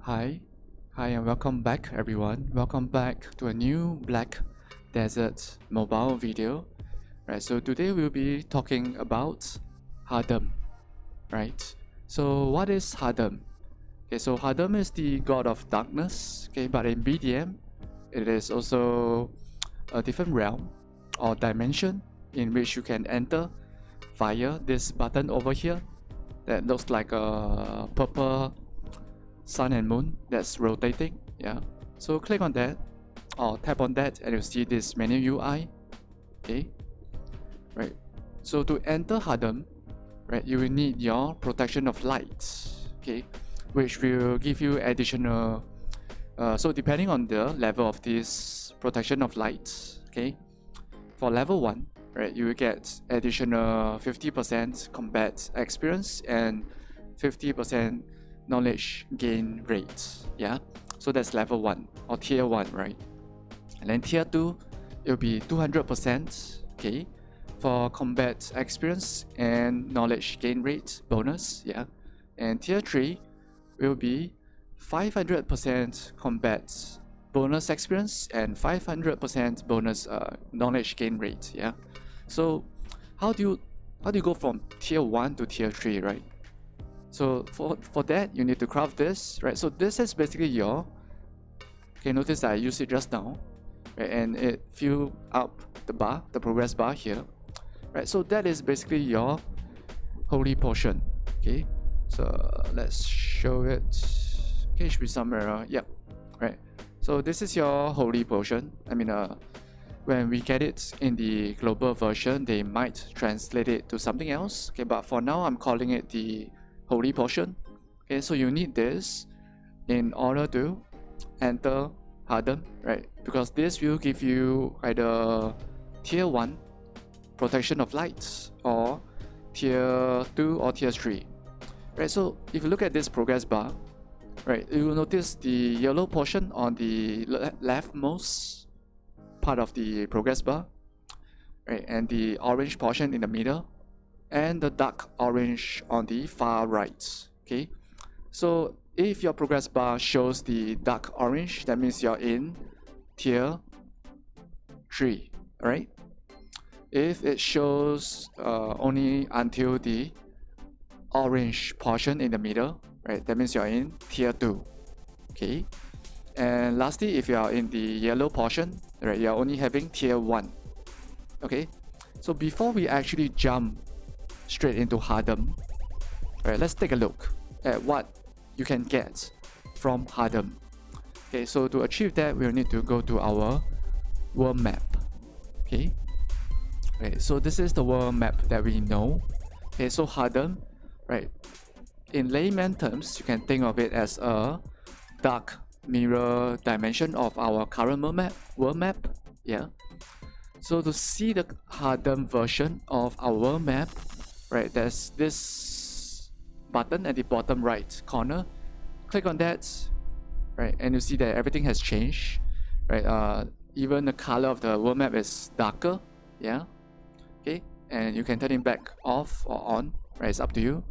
Hi, and welcome back everyone. Welcome back to a new Black Desert mobile video. Right, so today we'll be talking about Hadum. Right, so what is Hadum? Okay, so Hadum is the god of darkness. Okay, but in BDM, it is also a different realm or dimension in which you can enter via this button over here that looks like a purple sun and moon that's rotating. Yeah, so click on that or tap on that and you'll see this menu UI. Okay, right, so to enter Hadum, right, you will need your protection of light, okay, which will give you additional so depending on the level of this protection of light, okay, for level 1, right, you will get additional 50% combat experience and 50% knowledge gain rate. Yeah, so that's level 1 or tier 1, right? And then tier 2, it will be 200%, okay, for combat experience and knowledge gain rate bonus. Yeah, and tier 3 will be 500% combat bonus experience and 500% bonus knowledge gain rate. Yeah, so how do you go from tier 1 to tier 3, right? So for that, you need to craft this, right? So this is basically your, okay, notice I used it just now, right? And it filled up the bar, the progress bar here, right? So that is basically your holy potion, okay? So let's show it. Okay, it should be somewhere, yep, right? So this is your holy potion. I mean, when we get it in the global version, they might translate it to something else, okay? But for now, I'm calling it the holy potion. Okay, so you need this in order to enter Hadum, right? Because this will give you either tier 1 protection of light or tier 2 or tier 3, right? So if you look at this progress bar, right, you will notice the yellow portion on the leftmost part of the progress bar, right, and the orange portion in the middle, and the dark orange on the far right. Okay, so if your progress bar shows the dark orange, that means you're in tier 3. All right, if it shows only until the orange portion in the middle, right, that means you're in tier 2. Okay, and lastly, if you are in the yellow portion, right, you're only having tier 1. Okay, so before we actually jump straight into Hadum, right, let's take a look at what you can get from Hadum. Okay, so to achieve that, we'll need to go to our world map. Okay, so this is the world map that we know. Okay, so Hadum, right, in layman terms, you can think of it as a dark mirror dimension of our current world map. Yeah, so to see the Hadum version of our world map, right, there's this button at the bottom right corner. Click on that, right, and you see that everything has changed, right? Even the color of the world map is darker. Yeah, okay, and you can turn it back off or on, right? It's up to you.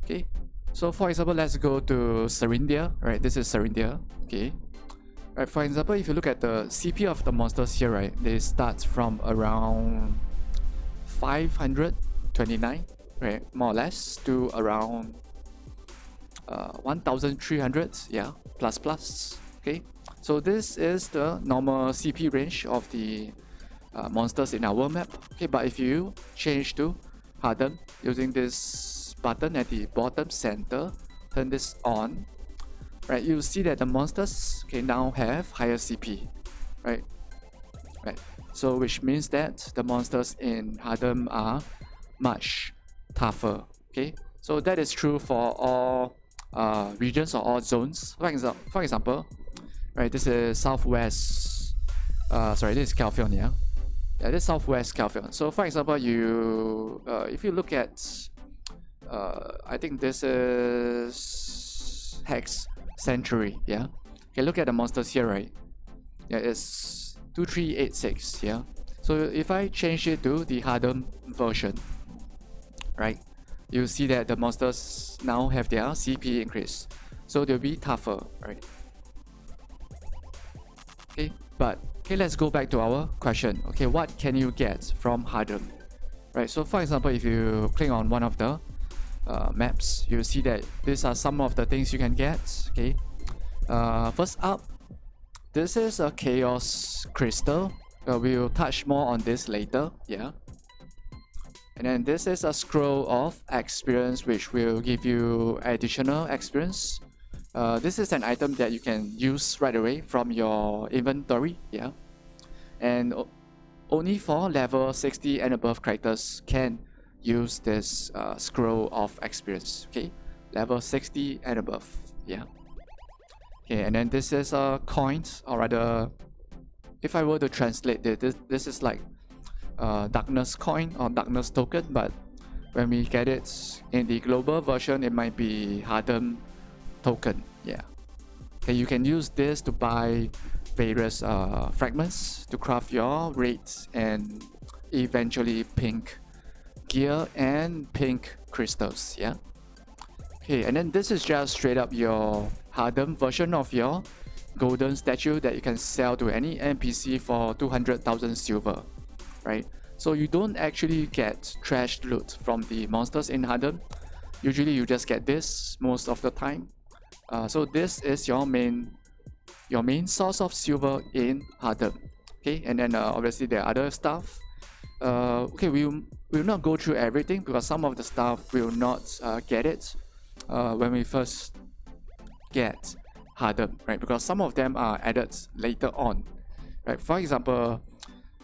Okay, so for example, let's go to Serindia, right? This is Serindia. Okay, right, for example, if you look at the CP of the monsters here, right, they start from around 529, right, more or less, to around 1300, yeah, plus. Okay, so this is the normal CP range of the monsters in our world map. Okay, but if you change to Hadum using this button at the bottom center, turn this on, right, you see that the monsters can now have higher CP, right? So which means that the monsters in Hadum are much tougher. Okay, so that is true for all regions or all zones. For example, right, this is Southwest. Sorry, this is California. Yeah, this is Southwest California. So for example, you if you look at I think this is Hex Sanctuary. Yeah, okay, look at the monsters here, right? Yeah, it's 2386. Yeah, so if I change it to the Hadum version, right, you see that the monsters now have their CP increase. so they'll be tougher, right? Okay, but okay, let's go back to our question. Okay, what can you get from Hadum? Right, so for example, if you click on one of the maps, you'll see that these are some of the things you can get. Okay, first up, this is a chaos crystal. We'll touch more on this later. Yeah. And then this is a scroll of experience, which will give you additional experience. This is an item that you can use right away from your inventory. Yeah. And only for level 60 and above characters can use this scroll of experience. Okay, level 60 and above. Yeah. Okay, and then this is a coins, or rather, if I were to translate it, this is like darkness coin or darkness token, but when we get it in the global version, it might be Hadum token. Yeah. Okay, you can use this to buy various fragments to craft your red and eventually pink gear and pink crystals. Yeah. Okay, and then this is just straight up your Hadum version of your golden statue that you can sell to any NPC for 200,000 silver, right? So you don't actually get trash loot from the monsters in Hadum. Usually you just get this most of the time. So this is your main source of silver in Hadum. Okay, and then obviously there are other stuff. Okay, we'll not go through everything because some of the stuff will not get it when we first get Hadum, right? Because some of them are added later on, right? For example,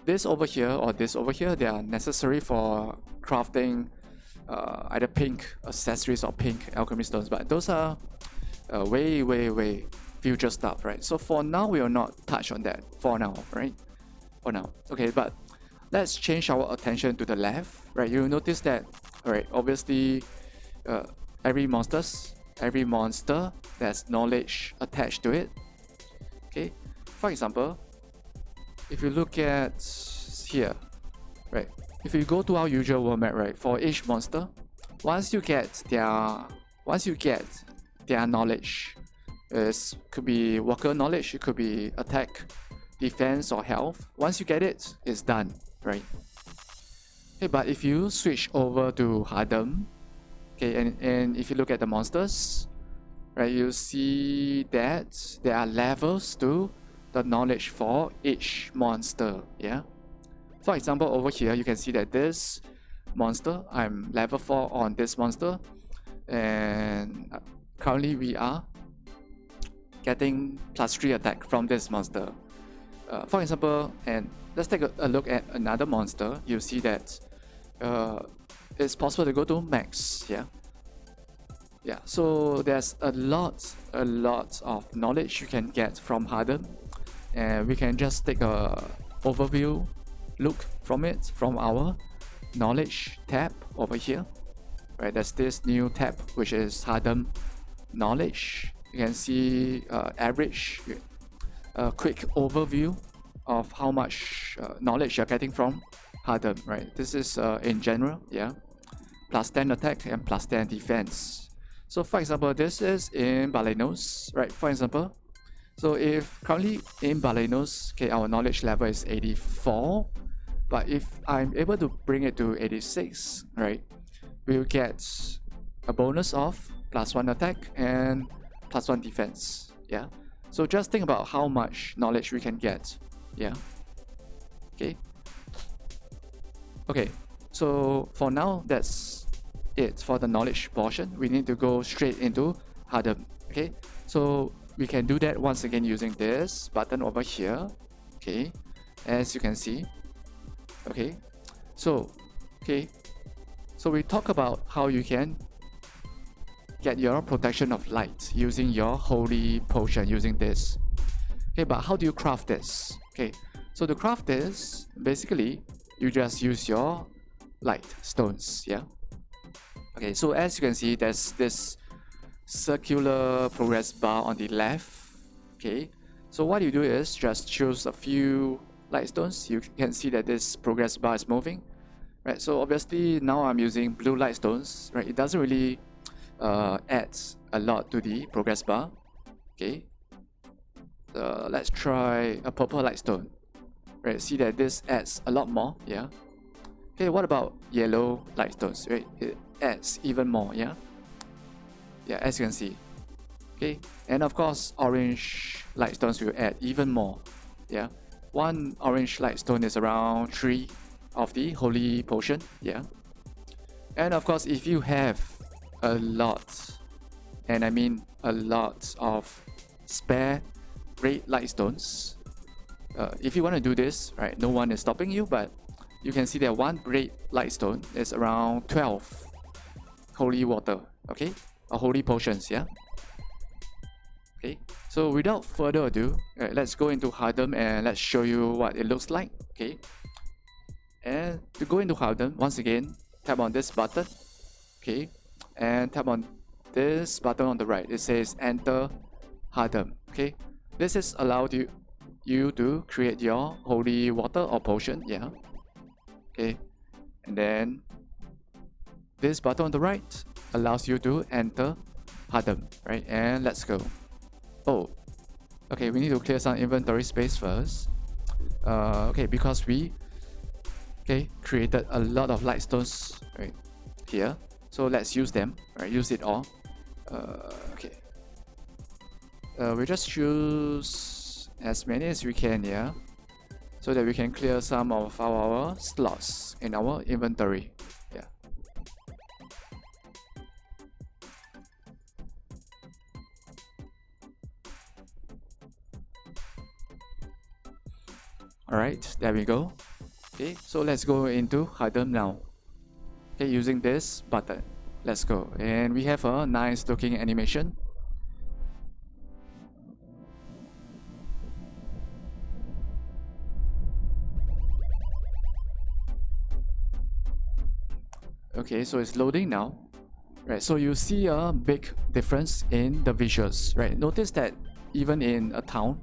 this over here or this over here, they are necessary for crafting either pink accessories or pink alchemy stones, but those are way future stuff, right? So for now, we will not touch on that for now, right? For now, okay, but let's change our attention to the left, right? You'll notice that, all right, obviously, every monster there's knowledge attached to it. Okay, for example, if you look at here, right, if you go to our usual world map, right, for each monster, once you get their knowledge, it could be worker knowledge, it could be attack, defense, or health. Once you get it, it's done, right? Okay, but if you switch over to Hadum, okay, and if you look at the monsters, right, you see that there are levels to the knowledge for each monster. Yeah. For example, over here you can see that this monster, I'm level 4 on this monster, and currently we are getting +3 attack from this monster. For example, and let's take a look at another monster. You see that it's possible to go to max. Yeah, so there's a lot of knowledge you can get from Hadum, and we can just take a overview look from it from our knowledge tab over here, right? There's this new tab which is Hadum knowledge. You can see average, a quick overview of how much knowledge you're getting from Hadum, right? This is in general, yeah, +10 attack and +10 defense. So for example, this is in Balenos, right? For example, so if currently in Balenos, okay, our knowledge level is 84, but if I'm able to bring it to 86, right, we'll get a bonus of +1 attack and +1 defense. Yeah. So just think about how much knowledge we can get. Yeah. Okay. Okay. So for now, that's it for the knowledge portion. We need to go straight into Hadum. Okay. So we can do that once again using this button over here. Okay. As you can see. Okay. So, okay. So we talk about how you can get your protection of light using your holy potion using this. Okay, but how do you craft this? Okay, so to craft this, basically you just use your light stones. Yeah. Okay, so as you can see, there's this circular progress bar on the left. Okay, so what you do is just choose a few light stones. You can see that this progress bar is moving, right? So obviously now I'm using blue light stones, right? It doesn't really adds a lot to the progress bar. Okay, let's try a purple lightstone. Right, see that this adds a lot more. Yeah. Okay, what about yellow lightstones? Right, it adds even more. Yeah. Yeah, as you can see. Okay, and of course, orange lightstones will add even more. Yeah, one orange lightstone is around 3 of the holy potion. Yeah, and of course, if you have a lot, and I mean a lot of spare red lightstones, if you want to do this, right, no one is stopping you, but you can see that one red lightstone is around 12 holy water, okay, or holy potions. Yeah. Okay, so without further ado, let's go into Hadum and let's show you what it looks like. Okay, and to go into Hadum, once again, tap on this button. Okay, and tap on this button on the right. It says Enter Hadum. Okay, this is allowed you to create your holy water or potion. Yeah. Okay, and then this button on the right allows you to enter Hadum. Right, and let's go. Oh, okay, we need to clear some inventory space first. Okay, because we created a lot of lightstones right here, so let's use them. Right, use it all. Okay, we just choose as many as we can, yeah, so that we can clear some of our slots in our inventory. Yeah. Alright, there we go. Okay, so let's go into Hadum now. Okay, using this button. Let's go. And we have a nice looking animation. Okay, so it's loading now. Right, so you see a big difference in the visuals. Right, notice that even in a town,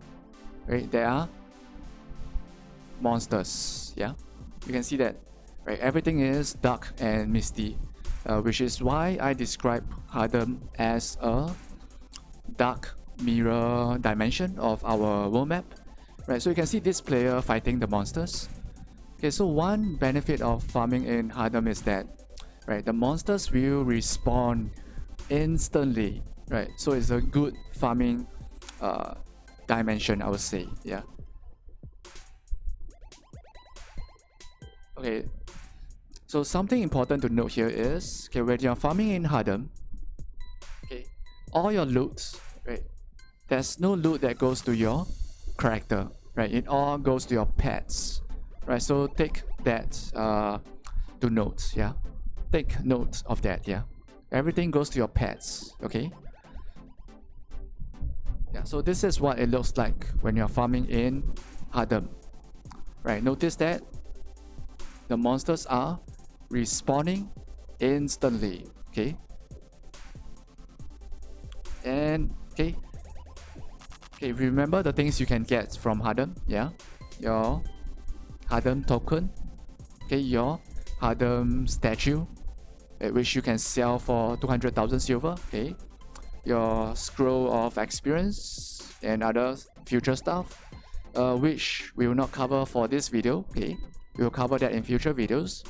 right, there are monsters. Yeah, you can see that, right, everything is dark and misty, which is why I describe Hadum as a dark mirror dimension of our world map. Right, so you can see this player fighting the monsters. Okay, so one benefit of farming in Hadum is that, right, the monsters will respawn instantly. Right, so it's a good farming dimension, I would say. Yeah. Okay, so something important to note here is, okay, when you're farming in Hadum, okay, all your loot, right, there's no loot that goes to your character, right, it all goes to your pets, right, so take that to note, yeah, take note of that, yeah, everything goes to your pets, okay. Yeah, so this is what it looks like when you're farming in Hadum, right, notice that the monsters are respawning instantly. Okay, and okay, remember the things you can get from Hadum. Yeah, your Hadum token, okay, your Hadum statue, which you can sell for 200,000 silver. Okay, your scroll of experience and other future stuff, which we will not cover for this video. Okay, we will cover that in future videos.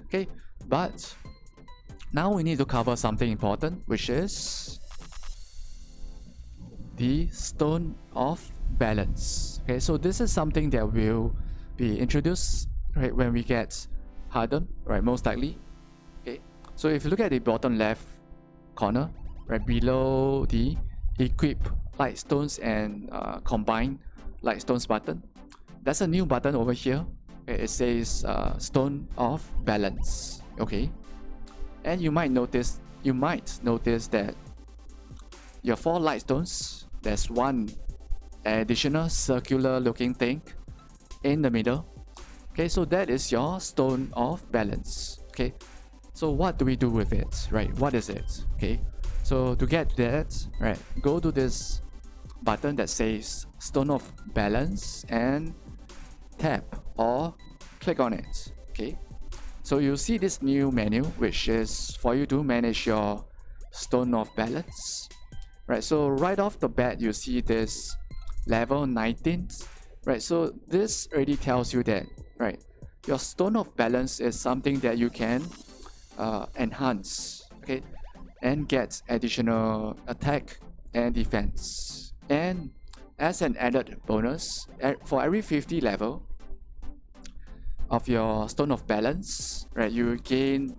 Okay, but now we need to cover something important, which is the Stone of Balance. Okay, so this is something that will be introduced, right, when we get Hadum, right, most likely. Okay, so if you look at the bottom left corner, right below the Equip Lightstones and Combine Lightstones button, there's a new button over here. It says Stone of Balance. Okay, and you might notice that your 4 lightstones, there's one additional circular looking thing in the middle. Okay, so that is your Stone of Balance. Okay, so what do we do with it, right? What is it? Okay, so to get that, right, go to this button that says Stone of Balance and tap or click on it. Okay, so you'll see this new menu, which is for you to manage your Stone of Balance. Right, so right off the bat, you see this level 19. Right, so this already tells you that, right, your Stone of Balance is something that you can enhance, okay, and get additional attack and defense. And as an added bonus, for every 50 level of your Stone of Balance, right, you gain,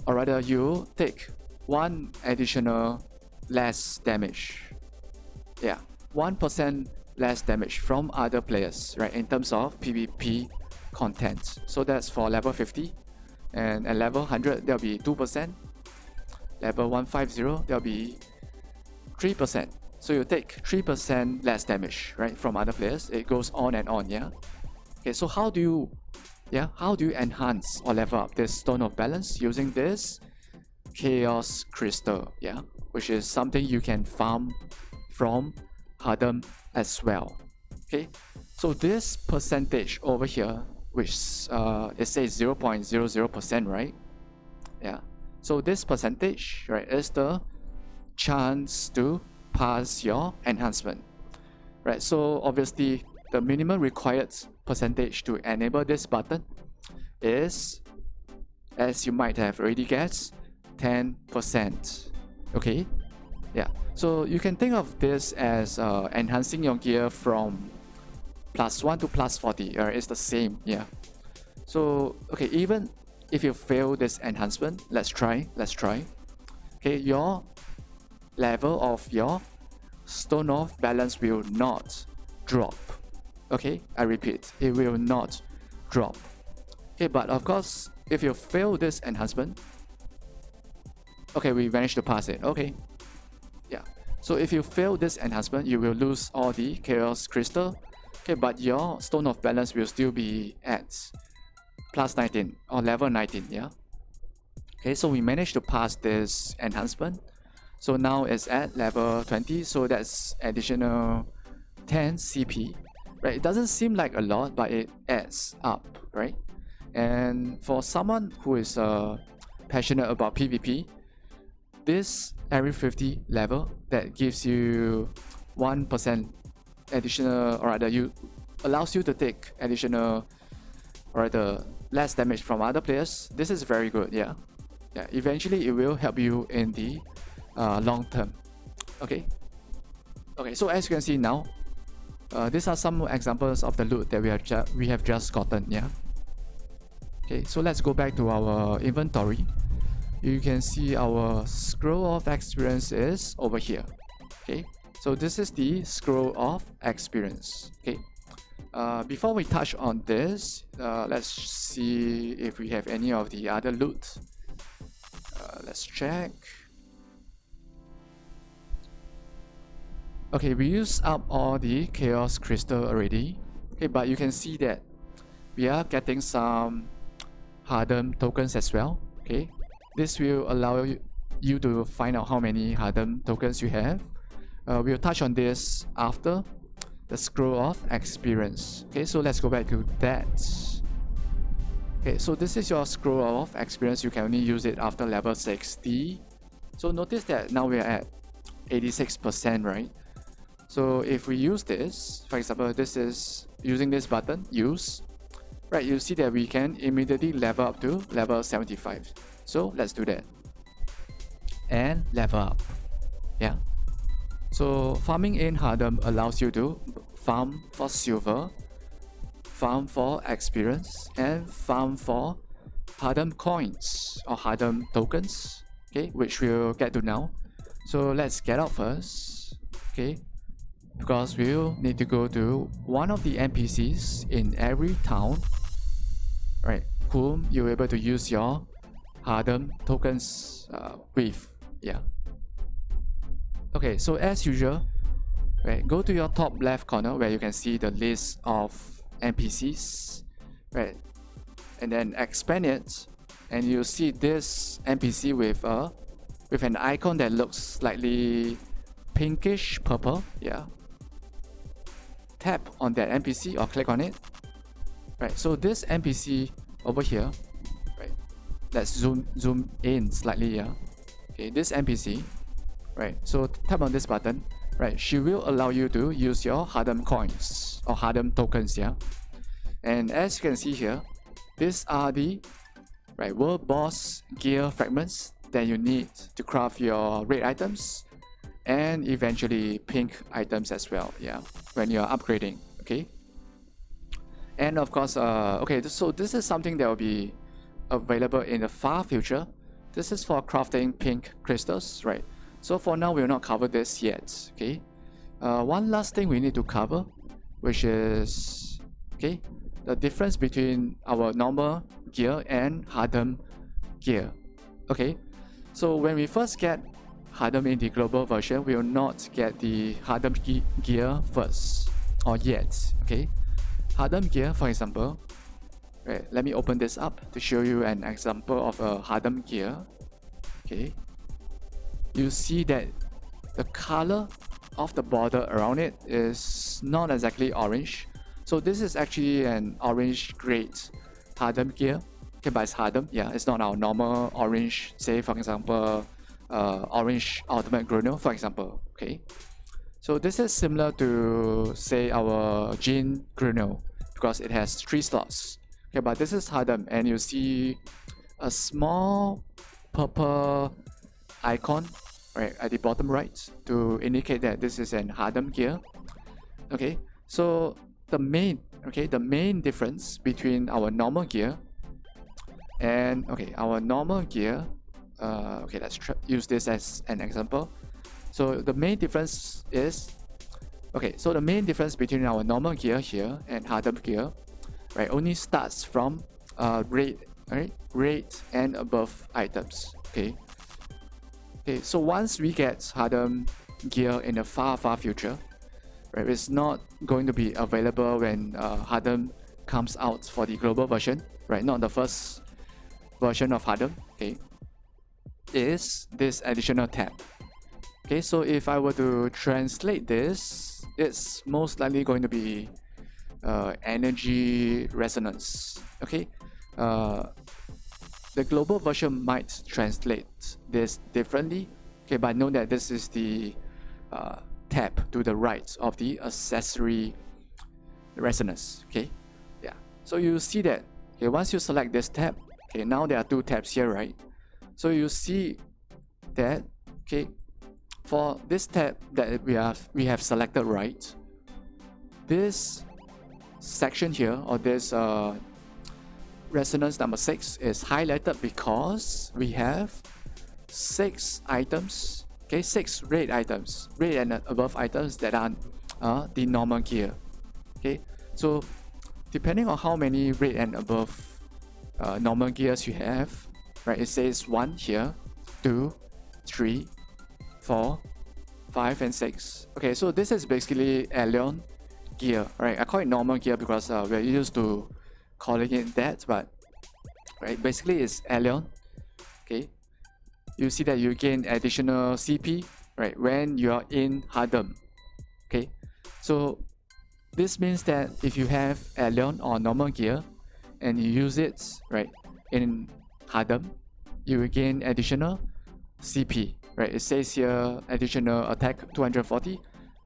or rather you take 1 additional less damage. Yeah, 1% less damage from other players, right, in terms of PvP content. So that's for level 50. And at level 100, there'll be 2%. Level 150, there'll be 3%. So you take 3% less damage, right, from other players. It goes on and on, yeah. Okay, so how do you enhance or level up this Stone of Balance? Using this Chaos Crystal, yeah, which is something you can farm from Hadum as well. Okay, so this percentage over here, which it says 0.00%, right? Yeah, so this percentage, right, is the chance to pass your enhancement, right? So obviously the minimum required percentage to enable this button is, as you might have already guessed, 10%. Okay, yeah, so you can think of this as enhancing your gear from +1 to +40, it's the same, yeah. So okay, even if you fail this enhancement, let's try. Okay, your level of your Stone of Balance will not drop. Okay, I repeat, it will not drop. Okay, but of course, if you fail this enhancement, okay, we managed to pass it. Okay, yeah. So if you fail this enhancement, you will lose all the Chaos Crystal. Okay, but your Stone of Balance will still be at +19 or level 19. Yeah. Okay, so we managed to pass this enhancement. So now it's at level 20. So that's additional 10 CP. Right? It doesn't seem like a lot, but it adds up, right? And for someone who is passionate about PvP, this every 50 level that gives you 1% additional, or rather allows you to take additional, or rather less damage from other players. This is very good, yeah. Yeah, eventually it will help you in the long term. Okay. Okay, so as you can see now, these are some examples of the loot that we have just gotten, yeah. Okay, so let's go back to our inventory. You can see our scroll of experience is over here. Okay, so this is the scroll of experience. Okay, before we touch on this, let's see if we have any of the other loot. Let's check. Okay, we used up all the Chaos Crystal already. Okay, but you can see that we are getting some Hadum tokens as well. Okay, this will allow you to find out how many Hadum tokens you have. We'll touch on this after the scroll of experience. Okay, so let's go back to that. Okay, so this is your scroll of experience. You can only use it after level 60. So notice that now we're at 86%, right? So if we use this, for example, this is using this button, use, right, you see that we can immediately level up to level 75. So let's do that. And level up. Yeah. So farming in Hadum allows you to farm for silver, farm for experience, and farm for Hadum coins or Hadum tokens, okay, which we'll get to now. So let's get out first, okay, because we'll need to go to one of the NPCs in every town, right, whom you're able to use your Hadum tokens with, yeah. Okay, so as usual, right, go to your top left corner where you can see the list of NPCs, right, and then expand it, and you'll see this NPC with an icon that looks slightly pinkish purple, yeah. Tap on that NPC or click on it, right? So this NPC over here, right? Let's zoom in slightly, yeah. okay, this NPC, right? So tap on this button, right? She will allow you to use your Hadum coins or Hadum tokens, yeah. And as you can see here, these are the world boss gear fragments that you need to craft your red items and eventually pink items as well, yeah, when you're upgrading, okay. And of course, okay, so this is something that will be available in the far future. This is for crafting pink crystals, right? So for now, we will not cover this yet, okay. One last thing we need to cover, which is, okay, the difference between our normal gear and Hadum gear, okay. So when we first get Hadum in the global version, we will not get the Hadum gear first or yet, okay. Hadum gear, for example, right, let me open this up to show you an example of a Hadum gear, okay. You see that the color of the border around it is not exactly orange. So this is actually an orange grade Hadum gear. Okay, but it's Hadum, yeah, it's not our normal orange, say for example, orange ultimate Gruno, for example, okay. So this is similar to, say, our Jin Gruno, because it has 3 slots. Okay, but this is Hadum, and you see a small purple icon right at the bottom right to indicate that this is an Hadum gear. Okay, so the main difference between our normal gear and our normal gear, let's use this as an example. So the main difference is, so the main difference between our normal gear here and Hadum gear, right, only starts from red and above items. Okay, so once we get Hadum gear in the far future, right, it's not going to be available when Hadum comes out for the global version, right? Not the first version of Hadum, okay, is this additional tab. Okay, so if I were to translate this, it's most likely going to be energy resonance. Okay, the global version might translate this differently. Okay, but know that this is the tab to the right of the accessory resonance. Okay, yeah. So you see that. Okay, once you select this tab, okay, now there are 2 tabs here, right? So you see that, okay, for this tab that we have selected, right, this section here, or this resonance number 6 is highlighted because we have 6 items, okay, 6 red items, red and above items that are the normal gear. Okay, so depending on how many red and above normal gears you have, right, it says 1 here, 2, 3, 4, 5, and 6. Okay, so this is basically Alien gear, right? I call it normal gear because we're used to calling it that, but right, basically it's Alien. Okay, you see that you gain additional CP, right, when you are in Hadum. Okay, so this means that if you have Alien or normal gear and you use it, right, in Hadum, you will gain additional CP, right? It says here additional attack 240,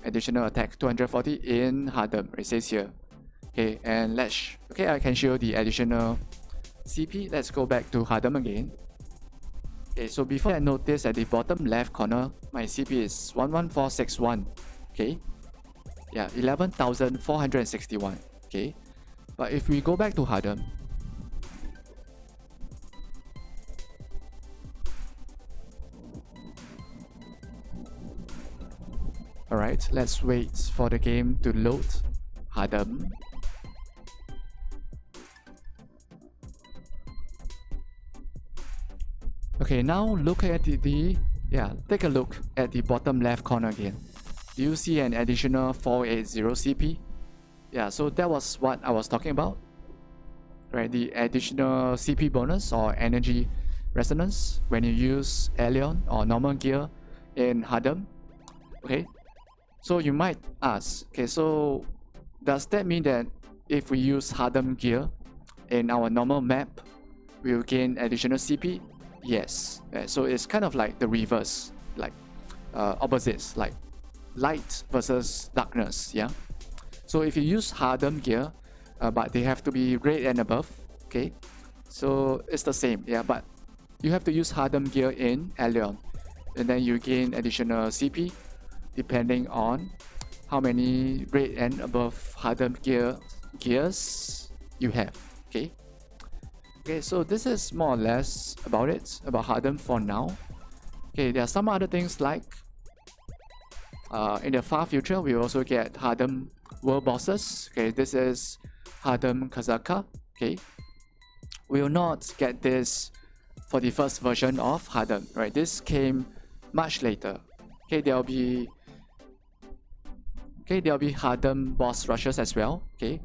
additional attack 240 in Hadum. It says here. Okay, and I can show the additional CP. Let's go back to Hadum again. Okay, so before I notice at the bottom left corner, my CP is 11461. Okay, yeah, 11,461. Okay, but if we go back to Hadum, alright, let's wait for the game to load Hadum. Okay, now look at take a look at the bottom left corner again. Do you see an additional 480 CP? Yeah, so that was what I was talking about, right? The additional CP bonus or energy resonance when you use Alien or normal gear in Hadum. Okay, so you might ask, okay, so does that mean that if we use Hadum gear in our normal map, we will gain additional CP? yes. So it's kind of like the reverse, like opposites, like light versus darkness. Yeah. So if you use Hadum gear, but they have to be red and above. Okay. So it's the same. Yeah, but you have to use Hadum gear in Allion, and then you gain additional CP depending on how many red and above Hadum gears you have. Okay. Okay, so this is more or less about it, about Hadum for now. Okay, there are some other things like in the far future, we also get Hadum world bosses. Okay, this is Hadum Kazaka. Okay, we will not get this for the first version of Hadum, right? This came much later. Okay, there'll be Hadum boss rushes as well. Okay,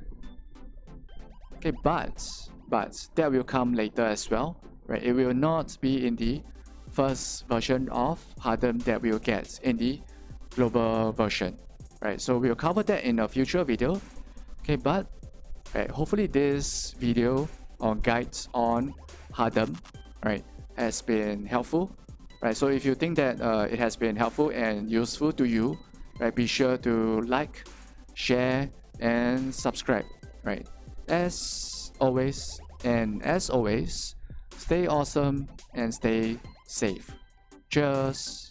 but that will come later as well, right? It will not be in the first version of Hadum that we'll get in the global version, right? So we'll cover that in a future video. Okay, but right, hopefully this video or guides on Hadum, right, has been helpful, right? So if you think that it has been helpful and useful to you, right, be sure to like, share, and subscribe, right? As always, stay awesome and stay safe. Cheers.